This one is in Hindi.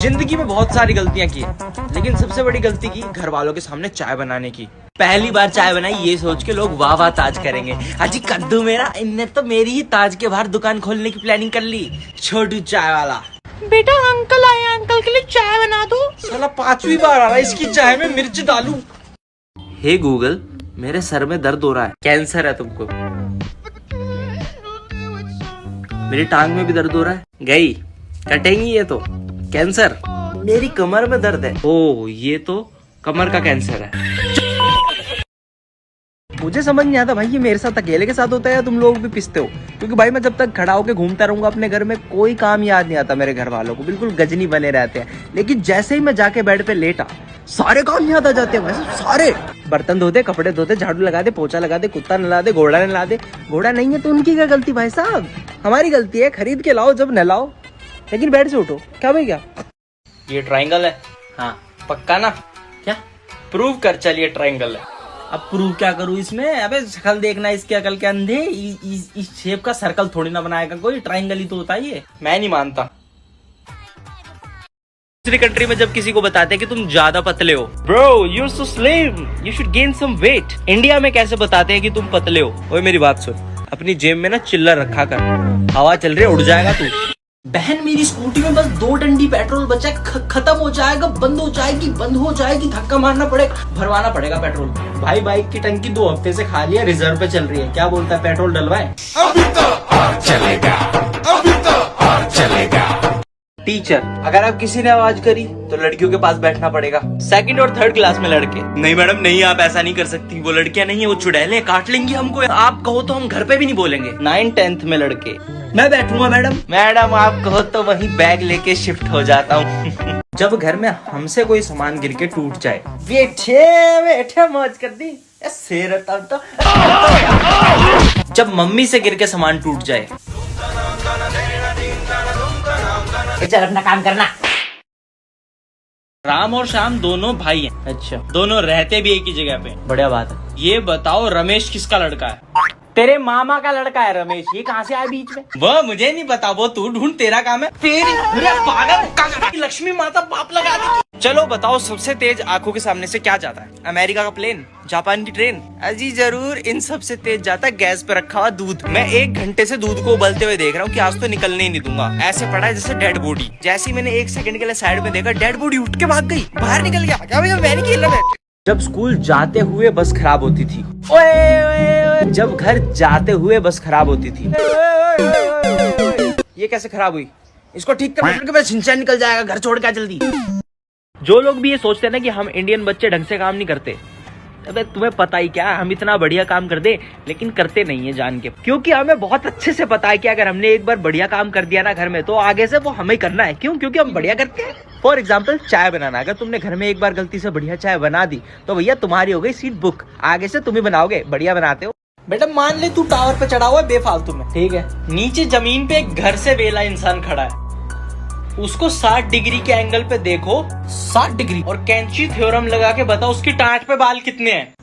जिंदगी में बहुत सारी गलतियां की लेकिन सबसे बड़ी गलती की घर वालों के सामने चाय बनाने की। पहली बार चाय बनाई ये सोच के लोग वाह वाह ताज करेंगे, अजी कद्दू मेरा, इनने तो मेरी ही ताज के बाहर दुकान खोलने की प्लानिंग कर ली। छोटू चाय वाला, बेटा अंकल आए, अंकल के लिए चाय बना दो। साला पांचवी बार आ रहा है इसकी चाय में मिर्च डालूं। हे गूगल, मेरे सर में दर्द हो रहा है, कैंसर है तुमको। मेरी टांग में भी दर्द हो रहा है, गई कटेंगी ये तो, कैंसर। मेरी कमर में दर्द है, ओ ये तो कमर का कैंसर है। मुझे समझ नहीं आता भाई ये मेरे साथ अकेले के साथ होता है या तुम लोग भी पिसते हो, क्योंकि भाई मैं जब तक खड़ा होकर घूमता रहूंगा अपने घर में कोई काम याद नहीं आता मेरे घर वालों को, बिल्कुल गजनी बने रहते हैं। लेकिन जैसे ही मैं जाके बेड पे लेटा सारे काम याद आ जाते हैं भाई, सारे। बर्तन धोते, कपड़े धोते, झाड़ू लगा दे, पोछा लगा दे, कुत्ता नला दे, घोड़ा नला दे। घोड़ा नहीं है तो उनकी क्या गलती भाई साहब, हमारी गलती है। खरीद के लाओ जब नलाओ, लेकिन बेड से उठो। क्या भाई क्या ये ट्रायंगल है? हाँ पक्का ना? क्या प्रूव कर, चलिए ट्रायंगल है। अब प्रूव क्या करूं इसमें? अबे शक्ल देखना इसके, अकल के अंधे। इस शेप का सर्कल थोड़ी ना बनाएगा कोई, ट्रायंगल ही तो होता है ये। मैं नहीं मानता। दूसरी कंट्री में जब किसी को बताते हैं कि तुम ज्यादा पतले हो, bro you are so slim, you should gain some weight. India में कैसे बताते हैं कि तुम पतले हो? ओए मेरी बात सुन, अपनी जेब में ना चिल्लर रखा कर, हवा चल रही है उड़ जाएगा तू। बहन मेरी स्कूटी में बस 2 डंडी पेट्रोल बचा, खत्म हो जाएगा, बंद हो जाएगी, धक्का मारना पड़ेगा, भरवाना पड़ेगा पेट्रोल। भाई बाइक की टंकी 2 हफ्ते से खाली है, रिजर्व पे चल रही है, क्या बोलता है पेट्रोल डलवाए? अभी तो और चलेगा, अभी तो और चलेगा। टीचर, अगर आप किसी ने आवाज करी तो लड़कियों के पास बैठना पड़ेगा, 2nd और 3rd क्लास में लड़के। नहीं मैडम नहीं, आप ऐसा नहीं कर सकती, वो लड़कियां नहीं है, वो चुड़ैलें, काट लेंगी हमको। आप कहो तो हम घर पे भी नहीं बोलेंगे। 9th 10th में लड़के, मैं बैठूंगा मैडम। मैडम आप कहो तो वहीं बैग लेके शिफ्ट हो जाता हूँ। जब घर में हमसे कोई सामान गिर के टूट जाए, बैठे मौज कर दी शेर। तो जब मम्मी से गिर के सामान टूट जाए, चल अपना काम करना। राम और श्याम दोनों भाई हैं। अच्छा, दोनों रहते भी एक ही जगह पे, बढ़िया बात है। ये बताओ रमेश किसका लड़का है? तेरे मामा का लड़का है रमेश। ये कहाँ से आया बीच में? वो मुझे नहीं पता, वो तू ढूंढ, तेरा काम है। तेरी पागल लक्ष्मी माता बाप लगा दी। चलो बताओ, सबसे तेज आंखों के सामने से क्या जाता है? अमेरिका का प्लेन, जापान की ट्रेन? अजी जरूर, इन सबसे तेज जाता है गैस पे रखा हुआ दूध। मैं 1 घंटे से दूध को उबलते हुए देख रहा हूँ कि आज तो निकलने ही नहीं दूंगा। ऐसे पड़ा है जैसे डेड बॉडी। जैसे ही मैंने 1 सेकंड के लिए साइड में देखा, डेड बॉडी उठ के भाग गई, बाहर निकल गया। क्या भैया मैं नहीं खेल रहा। जब स्कूल जाते हुए बस खराब होती थी, ओए, जब घर जाते हुए बस खराब होती थी। ये कैसे खराब हुई? इसको ठीक करने के बाद सिंचाई निकल जाएगा, घर छोड़ के जल्दी। जो लोग भी ये सोचते हैं ना कि हम इंडियन बच्चे ढंग से काम नहीं करते, अबे तुम्हें पता ही क्या, हम इतना बढ़िया काम कर दे लेकिन करते नहीं है जान के, क्योंकि हमें बहुत अच्छे से पता है कि अगर हमने एक बार बढ़िया काम कर दिया ना घर में, तो आगे से वो हमें करना है। क्यों? क्योंकि हम बढ़िया करते हैं। फॉर एग्जाम्पल चाय बनाना, अगर तुमने घर में एक बार गलती से बढ़िया चाय बना दी तो भैया तुम्हारी हो गई सीट बुक, आगे से तुम ही बनाओगे, बढ़िया बनाते हो। बेटा मान ले तू टावर पे चढ़ा हुआ है बेफालतू में, ठीक है, नीचे जमीन पे एक घर से वेला इंसान खड़ा है, उसको 60 डिग्री के एंगल पे देखो, 60 डिग्री, और कैंची थ्योरम लगा के बताओ उसकी टाट पे बाल कितने हैं।